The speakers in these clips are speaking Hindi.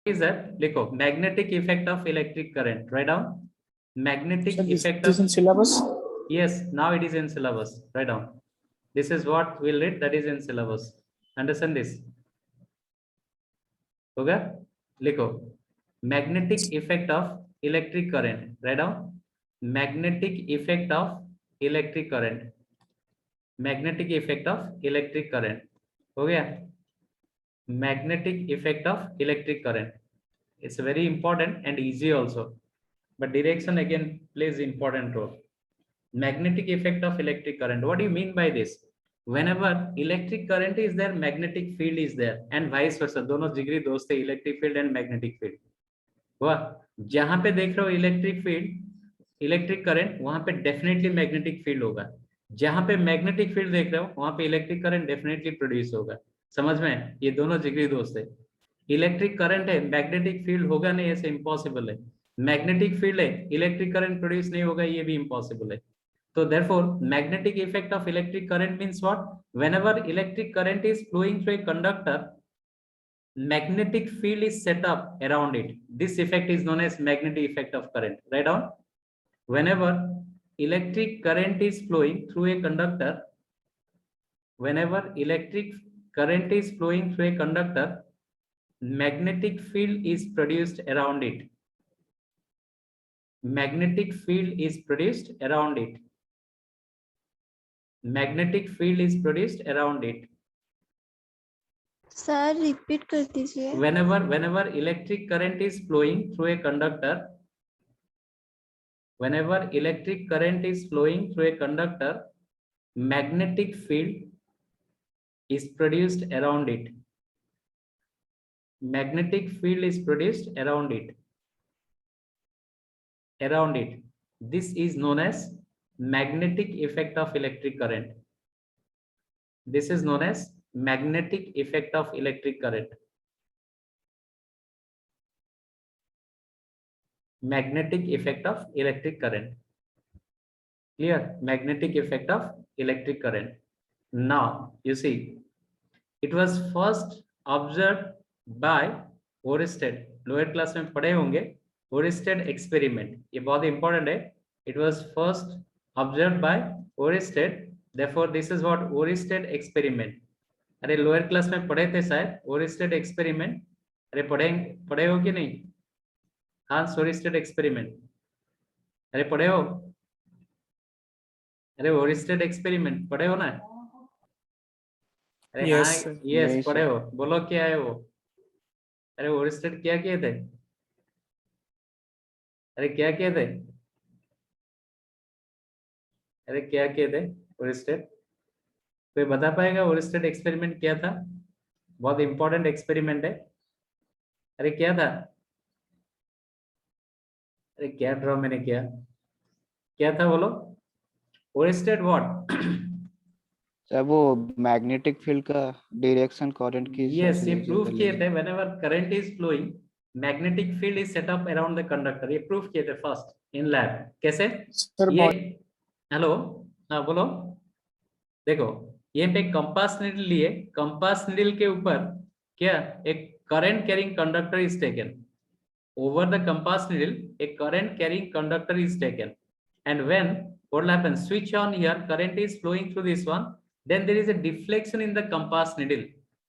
is that? लिखो magnetic effect of electric current. Write down magnetic Sir, this effect is of. in syllabus. Yes, now it is in syllabus. Write down. This is what we'll read. That is in syllabus. Understand this? होगा? लिखो magnetic effect of electric current. Write down magnetic effect of electric current. Magnetic effect of electric current. हो गया? Magnetic effect of electric current. It's very important and easy also, but direction again plays important role. Magnetic effect of electric current. What do you mean by this? Whenever electric current is there, magnetic field is there, and vice versa. दोनों जिगरी दोस्त है, electric field and magnetic field. वाह, जहां पे देख रहे हो इलेक्ट्रिक फील्ड इलेक्ट्रिक करंट, वहां पे डेफिनेटली मैग्नेटिक फील्ड होगा. जहां पे मैग्नेटिक फील्ड देख रहे हो वहां पे इलेक्ट्रिक करंट डेफिनेटली प्रोड्यूस होगा. समझ में? ये दोनों जिगरी दोस्त है. इलेक्ट्रिक करंट है, मैग्नेटिक फील्ड होगा नहीं, ऐसे इम्पॉसिबल है. मैग्नेटिक फील्ड है, इलेक्ट्रिक करंट प्रोड्यूस नहीं होगा, ये भी इम्पॉसिबल है. So therefore, magnetic effect of electric current means what? Whenever electric current is flowing through a conductor, magnetic field is set up around it. This effect is known as magnetic effect of current. Write down. Whenever electric current is flowing through a conductor, whenever electric current is flowing through a conductor, magnetic field is produced around it. Magnetic field is produced around it. Magnetic field is produced around it. Sir repeat कर दीजिए. Whenever electric current is flowing through a conductor, whenever electric current is flowing through a conductor, magnetic field is produced around it. Magnetic field is produced around it. Around it. This is known as magnetic effect of electric current. This is known as magnetic effect of electric current. Magnetic effect of electric current. Clear? Magnetic effect of electric current. Now you see, it was first observed by Oersted. Lower class में पढ़े होंगे Oersted experiment. ये बहुत इंपॉर्टेंट है. It was first observed by Oersted. Therefore, this is what Oersted experiment. अरे लोअर क्लास में पढ़े थे शायद Oersted experiment. अरे पढ़े हो कि नहीं? हाँ, Oersted experiment. अरे पढ़े हो? अरे Oersted experiment पढ़े हो ना? अरे Yes, हाँ, sir. यस नहीं, पढ़े sir. हो. बोलो क्या है वो? अरे ओरिस्टेड क्या किए थे? अरे क्या किए थे? अरे क्या किए थे ओरिस्टेड? कोई बता पाएगा ओरिस्टेड एक्सपेरिमेंट क्या था? बहुत इंपॉर्टेंट एक्सपेरिमेंट है. अरे क्या था? अरे क्या ड्रॉ मैंने किया? क्या था बोलो? Oersted what? सर वो मैग्नेटिक फील्ड का डायरेक्शन करंट की यस, ये measure प्रूफ कर किए लेंगे। थे. Whenever current is flowing, magnetic field is set up around the conductor. ये प्रूफ किए थे फर्स्ट इन लैब. कैसे? Sir, ये हेलो, हाँ बोलो. देखो, ये पे कंपास नीडल लिए, कंपास नीडल के ऊपर क्या एक current carrying conductor is taken. Over the compass needle, a current carrying conductor is taken, and when what will happen? Switch on here, current is flowing through this one. Then there is a deflection in the compass needle.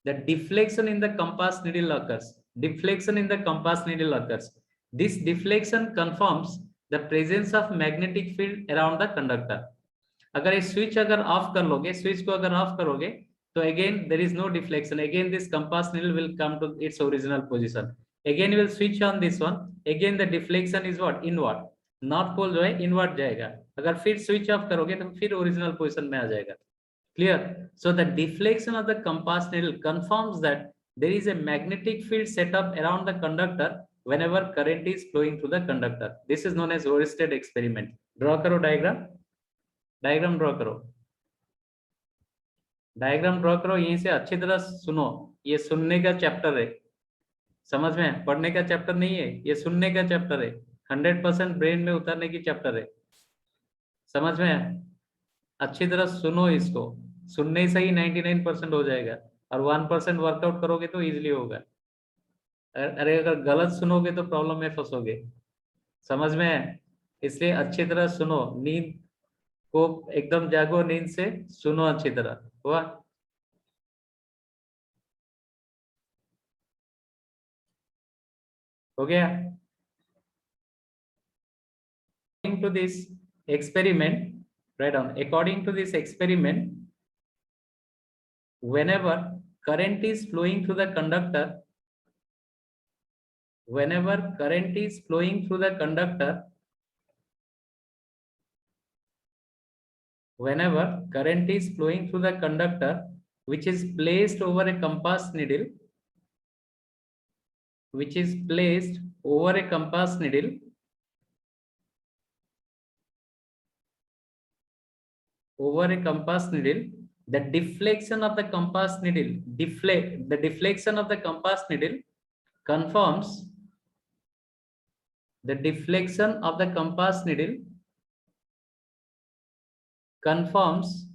The deflection in the compass needle occurs. Deflection in the compass needle occurs. This deflection confirms the presence of magnetic field around the conductor. अगर ये स्विच अगर ऑफ कर लोगे, स्विच को अगर ऑफ करोगे तो again there is no deflection. Again this compass needle will come to its original position. Again will switch on this one. Again the deflection is what? Inward. North pole जो है इनवर्ड जाएगा. अगर फिर स्विच ऑफ करोगे तो फिर ओरिजिनल पोजीशन में आ जाएगा. Clear? So the deflection of the compass needle confirms that there is a magnetic field set up around the conductor whenever current is flowing through the conductor. This is known as Oersted experiment. Draw करो डायग्राम. डायग्राम ड्रॉ करो. डायग्राम ड्रॉ करो. यहीं से अच्छी तरह सुनो. ये सुनने का चैप्टर है, समझ में? पढ़ने का चैप्टर नहीं है, ये सुनने का चैप्टर है. 100% ब्रेन में उतारने की चैप्टर है. समझ में? अच्छी तरह सुनो इसको. सुनने से ही 99% हो जाएगा, और 1% वर्कआउट करोगे तो इजीली होगा. अरे अगर गलत सुनोगे तो प्रॉब्लम में फंसोगे, समझ में है? इसलिए अच्छी तरह सुनो, नींद को एकदम जागो, नींद से सुनो अच्छी तरह। हुआ? हो गया? According to this experiment, write down. According to this experiment, whenever current is flowing through the conductor, whenever current is flowing through the conductor, whenever current is flowing through the conductor which is placed over a compass needle, which is placed over a compass needle, over a compass needle, the deflection of the compass needle, the deflection of the compass needle conforms, the deflection of the compass needle confirms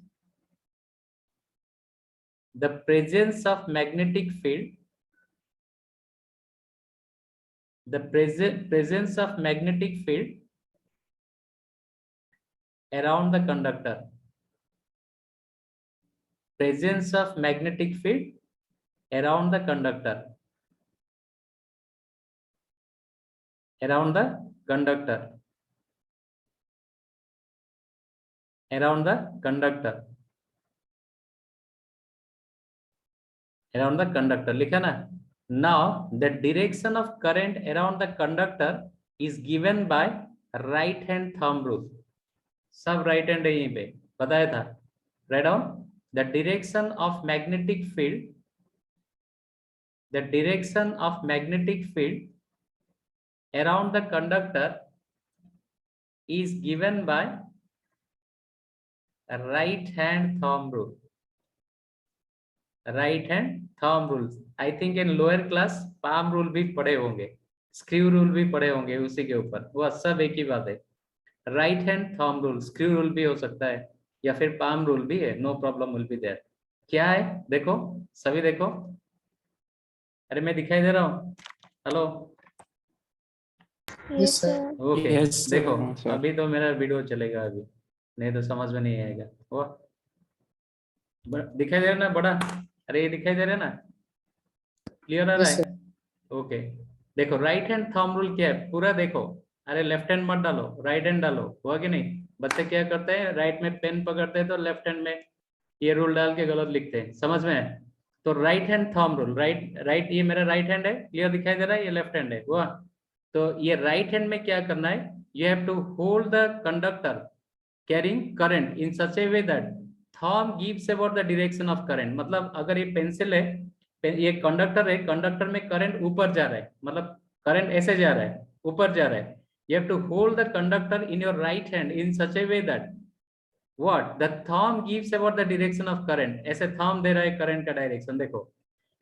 the presence of magnetic field, the presence of magnetic field around the conductor, presence of magnetic field around the conductor, around the conductor, around the conductor, around the conductor, लिखा ना? Now the direction of current around the conductor is given by right hand thumb rule. सब right hand है यहीं पे, बताया था। Write down the direction of magnetic field, the direction of magnetic field around the conductor is given by right hand thumb rule. Right hand thumb rules. I think in lower class palm rule भी पढ़े होंगे, स्क्रू रूल भी पढ़े होंगे उसी के ऊपर, वो सब एक ही बात है। Right hand thumb rule, screw rule भी हो सकता है या फिर पाम रूल भी है, no problem will be there. क्या है देखो, सभी देखो, अरे मैं दिखाई दे रहा हूँ? Hello? Yes, sir. Okay Yes, sir. देखो sir. अभी तो मेरा वीडियो चलेगा, अभी नहीं तो समझ में नहीं आएगा। वो दिखाई दे रहा ना बड़ा? अरे ये दिखाई दे रहा है ना? क्लियर आ रहा है? ओके देखो राइट हैंड थंब रूल क्या है पूरा देखो। अरे लेफ्ट हैंड मत डालो, राइट हैंड डालो, हुआ कि नहीं? बच्चे क्या करते हैं, राइट में पेन पकड़ते हैं तो लेफ्ट हैंड में ये रूल डाल के गलत लिखते हैं, समझ में है? तो right hand thumb rule, right ये मेरा राइट हैंड है, क्लियर दिखाई दे रहा है? ये लेफ्ट हैंड है, हुआ? तो ये राइट हैंड में क्या करना है, you have to hold the conductor carrying current in such a way that thumb gives about the direction of current. मतलब अगर ये पेंसिल है, ये कंडक्टर है, कंडक्टर में करंट ऊपर जा रहा है, मतलब करंट ऐसे जा रहा है, ऊपर जा रहा है, you have to hold the conductor in your right hand in such a way that what the thumb gives about the direction of current, ऐसे thumb दे रहा है करंट का डायरेक्शन देखो,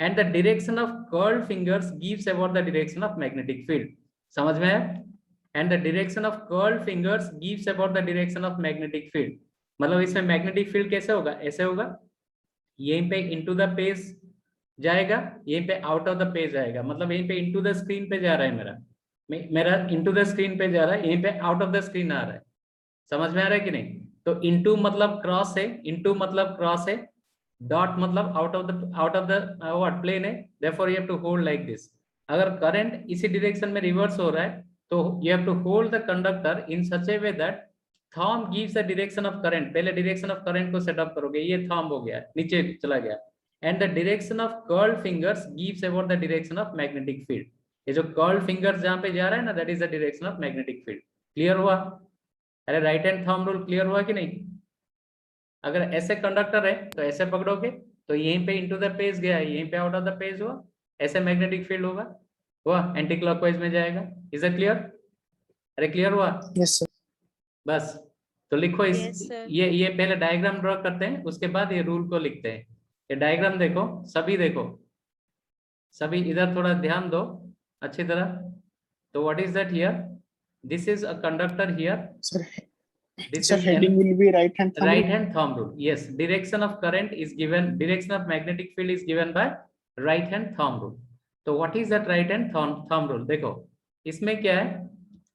and the direction of curled fingers gives about the direction of magnetic field, समझ में है? and the direction of curled fingers gives about the direction of magnetic field, मतलब इसमें मैग्नेटिक फील्ड कैसे होगा, ऐसे होगा, यहीं पे इनटू द पेज जाएगा, यहीं पे आउट ऑफ द पेज आएगा, मतलब यहीं पे इनटू द स्क्रीन पे जा रहा है मेरा इनटू द स्क्रीन पे जा रहा है, यहीं पे आउट ऑफ द स्क्रीन आ रहा है, समझ में आ रहा है कि नहीं? तो इनटू मतलब क्रॉस है, इनटू मतलब क्रॉस है, डॉट मतलब out of the what plane है, therefore you have to hold like this. अगर करंट इसी डायरेक्शन में रिवर्स हो रहा है तो you have to hold the conductor in such a way that thumb gives the direction of current, पहले डायरेक्शन ऑफ करंट को सेटअप करोगे, ये थंब हो गया, नीचे चला गया, and the direction of curled fingers gives about the direction of magnetic field, ये जो कर्ल्ड फिंगर्स जहां पे जा रहा है ना, that is the direction of magnetic field. Clear हुआ? अरे right hand thumb rule clear हुआ कि नहीं? अगर ऐसे कंडक्टर है तो ऐसे पकड़ोगे तो यहीं पे इनटू द पेज गया, यहीं पे आउट ऑफ द पेज हुआ, ऐसे मैग्नेटिक फील्ड होगा, हुआ एंटी क्लॉकवाइज में जाएगा। Is it clear? अरे क्लियर हुआ? Yes, sir. बस तो लिखो इस Yes, sir. ये पहले डायग्राम ड्रॉ करते हैं, उसके बाद ये रूल को लिखते हैं। ये डायग्राम देखो, सभी देखो, सभी इधर थोड़ा ध्यान दो अच्छी तरह। तो what is that here, this is a conductor here, Sir, this sir, is heading will be right hand thumb. right hand thumb rule. Yes, direction of current is given, direction of magnetic field is given by right hand thumb rule. तो what is that right hand thumb rule? देखो इसमें क्या है,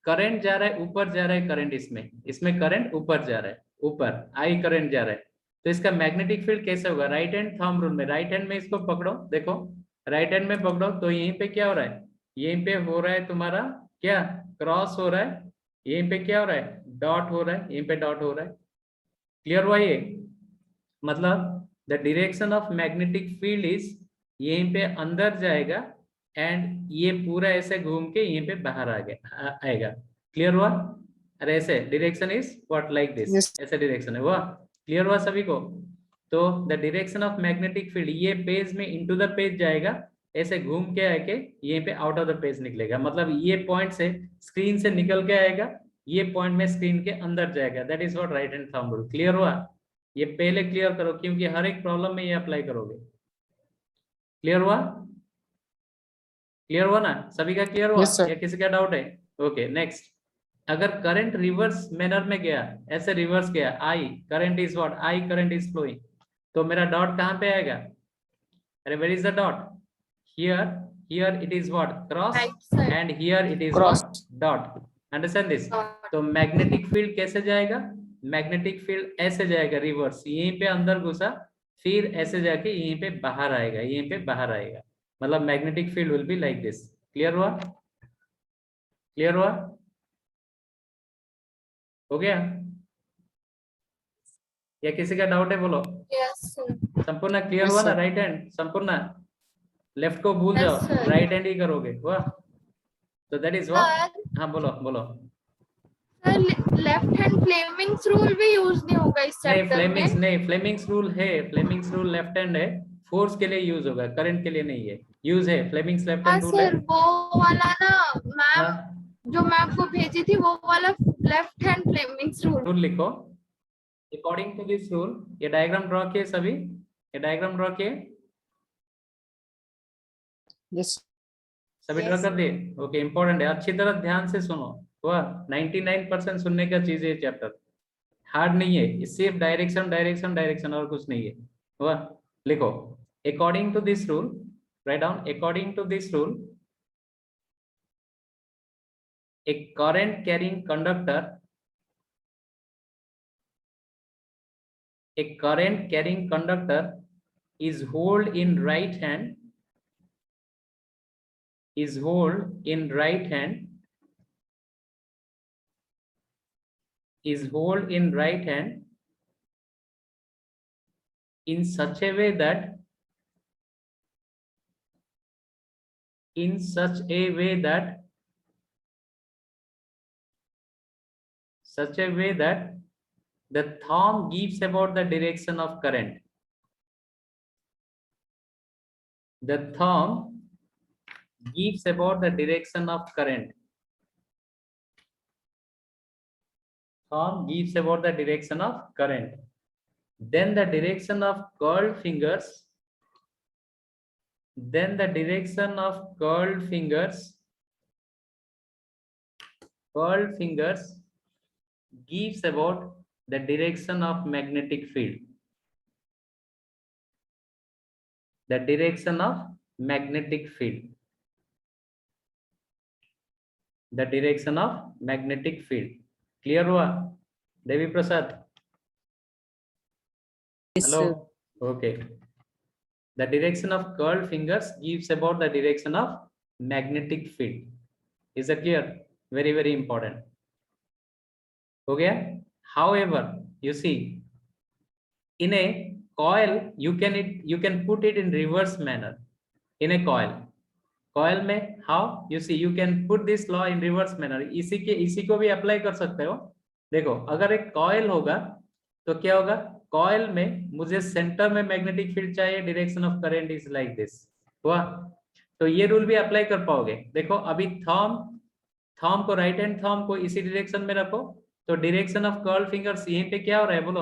करंट जा रहा है ऊपर, जा रहा है करंट, इसमें करंट ऊपर जा रहा है, ऊपर आई करंट जा रहा है, तो इसका मैग्नेटिक फील्ड कैसे होगा? राइट हैंड थंब रूल में, राइट हैंड में इसको पकड़ो, देखो राइट हैंड में पकड़ो तो यहीं पे क्या हो रहा है, यहीं पे हो रहा है तुम्हारा क्या, क्रॉस हो रहा है, यहीं पे क्या हो रहा है, डॉट हो रहा है, यहीं पे डॉट हो रहा है। क्लियर हुआ ये? मतलब the direction of magnetic field is, यहीं पे अंदर जाएगा एंड ये पूरा ऐसे घूम के यहीं पे बाहर आएगा। क्लियर हुआ? अरे ऐसे direction is what, like this, Yes. ऐसे डायरेक्शन है। हुआ? क्लियर हुआ सभी को? तो the direction of magnetic field, ये पेज में इनटू द पेज जाएगा, ऐसे घूम के आके यहीं पे आउट ऑफ द पेज निकलेगा, मतलब ये पॉइंट से स्क्रीन से निकल के आएगा, ये पॉइंट में स्क्रीन के अंदर जाएगा। That is what right hand thumb rule. Clear हुआ? ये पहले क्लियर करो क्योंकि हर एक प्रॉब्लम में ये अप्लाई करोगे। क्लियर हुआ? क्लियर हुआ ना सभी का? क्लियर हुआ? Yes, sir. या किसी का डाउट है? ओके नेक्स्ट, अगर करंट रिवर्स मैनर में गया, ऐसे रिवर्स गया, I current is what, I current is flowing, तो मेरा डॉट कहां पे आएगा? अरे where is the dot? Here, here it is what, cross, Right side. And here it is Cross. What, dot. Understand this? Dot. तो मैग्नेटिक फील्ड कैसे जाएगा? मैग्नेटिक फील्ड ऐसे जाएगा रिवर्स, यहीं पे अंदर घुसा, फिर ऐसे जाके यहीं पे बाहर आएगा, यहीं पे बाहर आएगा, मतलब magnetic field will be like this. Clear हुआ? क्लियर हुआ? हो गया? या किसी का डाउट है? बोलो। Yes, sir. संपूर्ण क्लियर Yes, हुआ ना? sir. राइट हैंड संपूर्ण, लेफ्ट को भूल Yes, जाओ, sir. राइट हैंड ही करोगे। हुआ? तो दैट इज व्हाट। Sir, हाँ बोलो बोलो। लेफ्ट हैंड फ्लेमिंग्स रूल भी यूज नहीं होगा इस नहीं चैप्टर फ्लेमिंग्स में? नहीं, फ्लेमिंग्स रूल है, फ्लेमिंग्स रूल लेफ्ट हैंड है, फोर्स के लिए यूज होगा, करंट के लिए नहीं है। यूज है फ्लेमिंग्स लेफ्ट हाँ हैंड रूल है। सर, वो वाला ना मैम, हाँ जो मैं आपको भेजी थी वो वाला left hand Fleming's rule. Rule लिखो अकॉर्डिंग टू दिस रूल। ये डायग्राम ड्रॉ किए सभी? ये डायग्राम ड्रॉ किए Yes. सभी? ड्रॉ कर दिए? ओके इंपॉर्टेंट है, अच्छी तरह ध्यान से सुनो। हुआ? 99% सुनने का चीज है चैप्टर, हार्ड नहीं है, ये सिर्फ डायरेक्शन डायरेक्शन डायरेक्शन और कुछ नहीं है। हुआ? लिखो according to this rule, write down according to this rule, a current carrying conductor, a current carrying conductor is held in right hand, is held in right hand, is held in right hand in such a way that, in such a way that, such a way that the thumb gives about the direction of current. The thumb gives about the direction of current. Thumb gives about the direction of current. Then the direction of curled fingers, then the direction of curled fingers gives about the direction of magnetic field. The direction of magnetic field. The direction of magnetic field. Clear हुआ? Devi Prasad? Hello? Okay. The direction of curled fingers gives about the direction of magnetic field. Is that clear? Very, very important. हो गया? However, you see, in a coil, you can put it in reverse manner. In a coil में how? You see, you can put this law in reverse manner. इसी को भी अप्लाई कर सकते हो। देखो अगर एक कॉइल होगा तो क्या होगा, कॉइल में मुझे सेंटर में मैग्नेटिक फील्ड चाहिए, direction of current is like this. हुआ? तो ये रूल भी अप्लाई कर पाओगे। देखो अभी थंब को, राइट हैंड थंब को इसी डायरेक्शन में रखो, तो डायरेक्शन ऑफ कर्ल फिंगर्स यहीं पे क्या हो रहा है बोलो?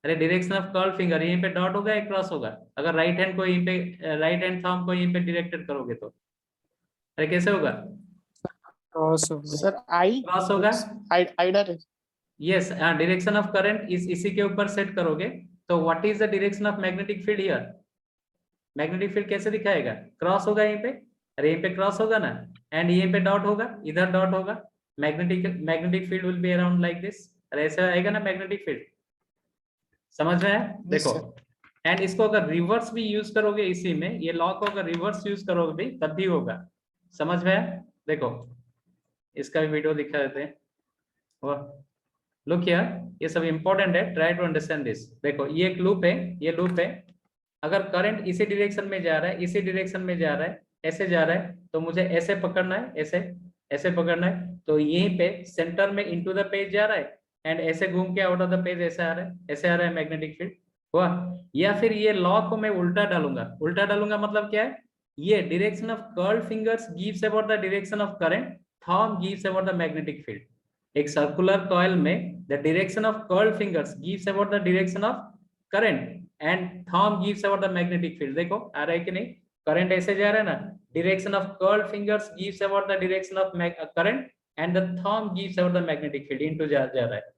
अरे डायरेक्शन ऑफ कर्ल फिंगर यहीं पे डॉट होगा या क्रॉस होगा? अगर राइट हैंड को यहीं पे, राइट हैंड थंब को यहीं पे डायरेक्टेड करोगे तो अरे कैसे होगा? Cross. Sir, I. क्रॉस होगा? I direct. Yes, direction of current इसी के ऊपर सेट करोगे, तो what is the direction of magnetic field here? Magnetic field कैसे दिखाएगा? क्रॉस होगा यहीं पे, अरे यहीं पे क्रॉस होगा ना, एंड यहीं पे डॉट होगा, इधर डॉट होगा, magnetic field will be around like this. अरे ऐसा आएगा ना मैग्नेटिक फील्ड, समझ में है? देखो sir. एंड इसको अगर रिवर्स भी यूज करोगे इसी में, ये लॉ को अगर रिवर्स यूज करोगे भी तब भी होगा, समझ में है? देखो इसका भी वीडियो दिखा देते हैं। लुक हियर, ये सब इंपॉर्टेंट है, ट्राई टू अंडरस्टैंड दिस। देखो ये एक लूप है, ये लूप है, अगर करंट इसी डायरेक्शन में जा रहा है, इसी डायरेक्शन में जा रहा है, ऐसे जा रहा है, तो मुझे ऐसे पकड़ना है, ऐसे ऐसे पकड़ना है, तो यहीं पे सेंटर में इनटू द पेज जा रहा है, एंड ऐसे घूम के आउट ऑफ द पेज ऐसे आ रहा है, ऐसे आ रहा है मैग्नेटिक फील्ड हुआ। या फिर ये लॉ को मैं उल्टा डालूंगा, उल्टा डालूंगा मतलब क्या है, ये direction of curled fingers gives about the direction of current, thumb gives about the magnetic field. एक सर्कुलर कॉइल में the direction of curled fingers gives about the direction of current and thumb gives about the magnetic field. देखो आ रहा है कि नहीं, करंट ऐसे जा रहा है ना, direction of curled fingers gives about the direction of current and the thumb gives about the magnetic field, into जा रहा है।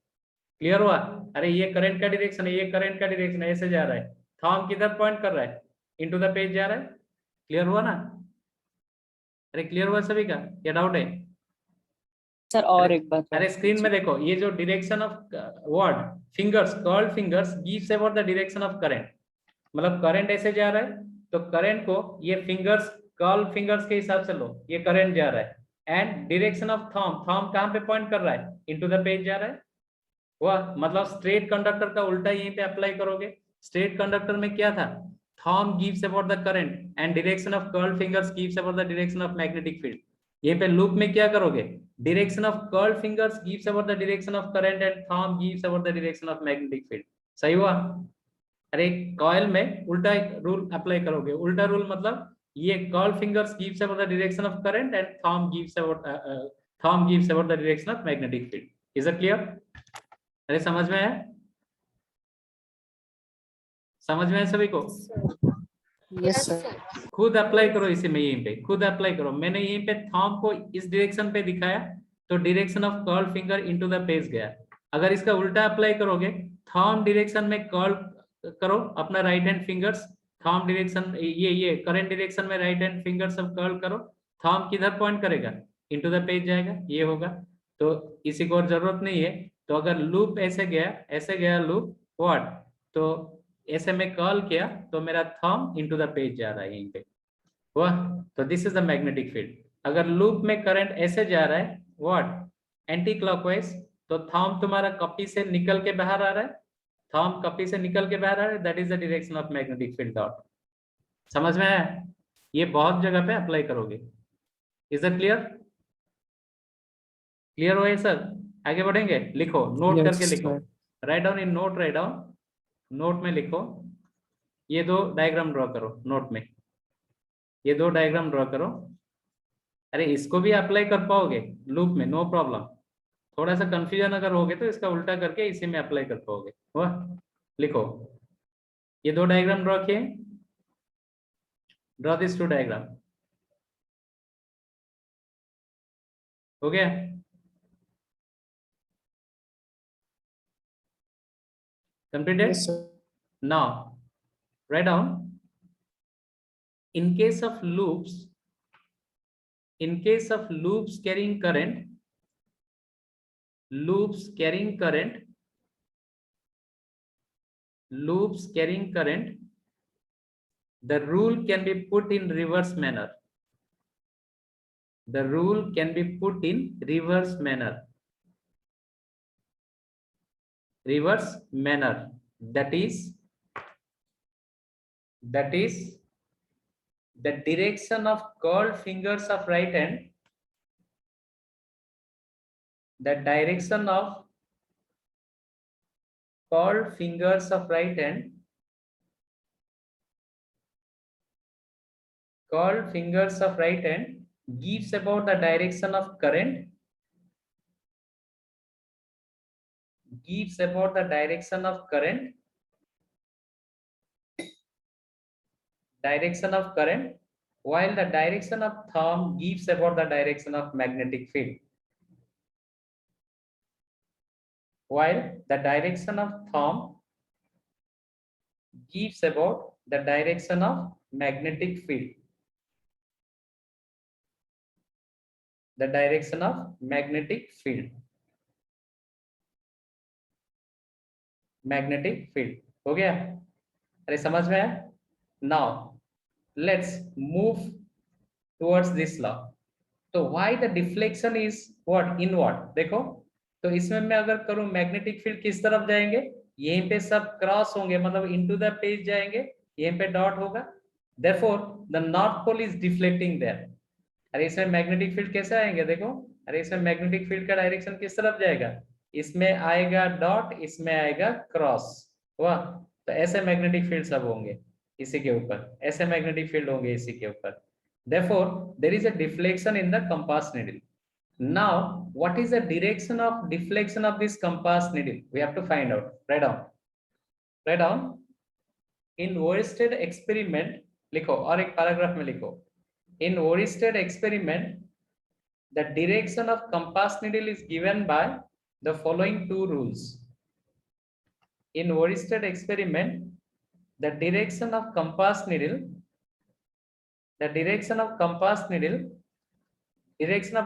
क्लियर हुआ? अरे ये करंट का डायरेक्शन है, ये करंट का डायरेक्शन है, ऐसे जा रहा है, थंब किधर पॉइंट कर रहा है, इनटू द पेज जा रहा है। क्लियर हुआ ना? अरे क्लियर हुआ सभी का, क्या डाउट है? सर और एक बात अरे स्क्रीन में देखो, ये जो direction of what fingers, curled fingers gives about the direction of current, मतलब करंट ऐसे जा रहा है, तो करंट को ये फिंगर्स, कर्ल फिंगर्स के हिसाब से लो, ये करंट जा रहा है, and direction of thumb, thumb कहां पे पॉइंट कर रहा है, इनटू द पेज जा रहा है। वह मतलब स्ट्रेट कंडक्टर का उल्टा यहीं पे अप्लाई करोगे। स्ट्रेट कंडक्टर में क्या था, thumb gives about the current and direction of curled fingers gives about the direction of magnetic field. यहीं पे लूप में क्या करोगे, direction of curled fingers gives about the direction of current and thumb gives about the direction of magnetic field. सही हुआ? अरे कॉइल में उल्टा रूल अप्लाई करोगे, उल्टा रूल मतलब ये curl fingers gives about the direction of current and thumb gives about the direction of magnetic field. Is it clear? अरे समझ में है? समझ में है सभी को? Yes sir. खुद अप्लाई करो इसे में, यहीं पे खुद अप्लाई करो। मैंने यहीं पे थंब को इस डायरेक्शन पे दिखाया, तो direction of curl finger into the page गया। अगर इसका उल्टा अप्लाई करोगे, थंब डायरेक्शन में कर्ल करो अपना right hand fingers, thumb direction ये करंट डायरेक्शन में राइट हैंड फिंगर सब कर्ल करो, थंब किधर पॉइंट करेगा, इनटू द पेज जाएगा, ये होगा। तो इसी को और जरूरत नहीं है। तो अगर लूप ऐसे गया लूप व्हाट, तो ऐसे में कर्ल किया तो मेरा थंब इनटू द पेज जा रहा है यहीं पे, हुआ। तो this is the magnetic field. अगर लूप में करंट ऐसे जा रहा है व्हाट, एंटी क्लॉकवाइज, तो थंब तुम्हारा कॉपी से निकल के बाहर आ रहा है, थंब कॉपी से निकल के बाहर आ रहा है, that is the direction of magnetic field dot. समझ में आया? ये बहुत जगह पे अप्लाई करोगे। Is it clear? क्लियर हुआ ये सर? आगे बढ़ेंगे, लिखो नोट Yes, करके लिखो, sir. Write down in note, write down note में लिखो। ये दो डायग्राम ड्रॉ करो नोट में, ये दो डायग्राम ड्रॉ करो। अरे इसको भी अप्लाई कर पाओगे लूप में, नो प्रॉब्लम। थोड़ा सा कंफ्यूजन अगर होगे तो इसका उल्टा करके इसी में अप्लाई कर पाओगे। हुआ? लिखो, ये दो डायग्राम ड्रॉ किए, ड्रॉ दिस टू डायग्राम। हो गया? completed? Yes, sir. Now write down, in case of loops carrying current, loops carrying current, the rule can be put in reverse manner. The rule can be put in reverse manner. That is the direction of curled fingers of right hand, the direction of curled fingers of right hand, gives about the direction of current, while the direction of thumb gives about the direction of magnetic field. While the direction of thumb gives about the direction of magnetic field. the direction of magnetic field. Magnetic field हो गया? अरे समझ में आया? Now let's move towards this law. तो why the deflection is what inward? देखो तो इसमें मैं अगर करूं मैग्नेटिक फील्ड किस तरफ जाएंगे, यहीं पे सब क्रॉस होंगे, मतलब इनटू द पेज जाएंगे, यहीं पे डॉट होगा, therefore the north pole is deflecting there. अरे इसमें मैग्नेटिक फील्ड कैसे आएंगे, देखो अरे इसमें मैग्नेटिक फील्ड का डायरेक्शन किस तरफ जाएगा, इसमें आएगा डॉट, इसमें आएगा क्रॉस, हुआ? तो ऐसे मैग्नेटिक फील्ड सब होंगे इसी के ऊपर, ऐसे मैग्नेटिक फील्ड होंगे इसी के ऊपर. Therefore there is a deflection in the compass needle. Now what is the direction of deflection of this compass needle? We have to find out. Write down. In Oersted experiment, लिखो और एक पैराग्राफ में लिखो. In Oersted experiment, the direction of compass needle is given by the following two rules. In Oersted experiment, the direction of compass needle, direction of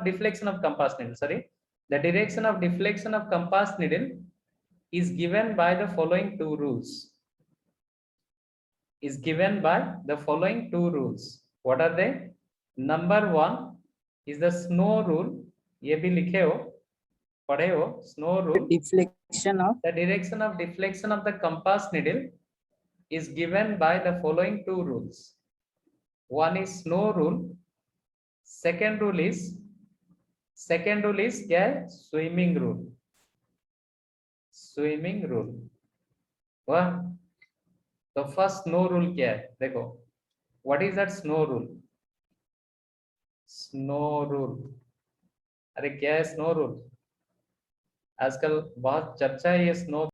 deflection of compass needle, the direction of deflection of compass needle is given by the following two rules. What are they? Number one is the snow rule. ये भी लिखे हो, पढ़े हो, snow rule. Deflection of The direction of deflection of the compass needle is given by the following two rules. One is snow rule. Second rule is क्या है? Swimming rule. वाह, तो फर्स्ट स्नो रूल क्या है, देखो what is that snow rule? अरे क्या है स्नो रूल? आजकल बहुत चर्चा है ये स्नो